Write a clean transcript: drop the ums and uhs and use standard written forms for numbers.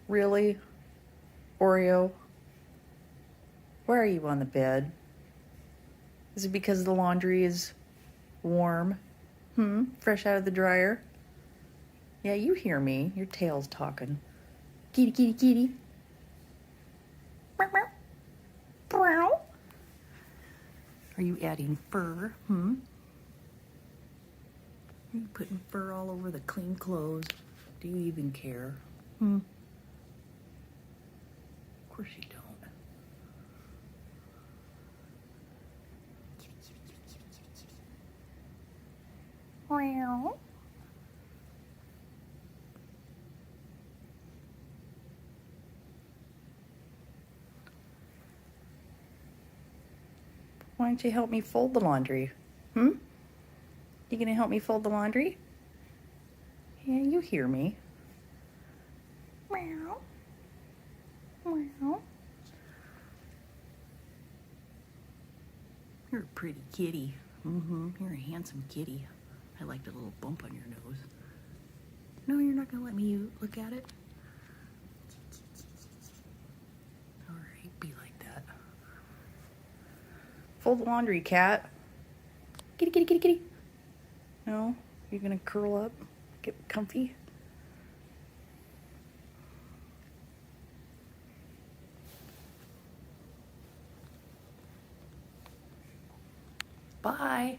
Really? Oreo? Why are you on the bed? Is it because the laundry is warm? Fresh out of the dryer? Yeah, you hear me. Your tail's talking. Kitty, kitty, kitty. Meow, meow. Meow. Are you adding fur? Are you putting fur all over the clean clothes? Do you even care? Of course you don't. Meow. Why don't you help me fold the laundry? You gonna help me fold the laundry? Yeah, you hear me. Meow. Meow. You're a pretty kitty. You're a handsome kitty. I like the little bump on your nose. No, you're not gonna let me look at it? Alright, be like that. Fold the laundry, cat. Kitty, kitty, kitty, kitty. No? You're gonna curl up? Get comfy? Bye.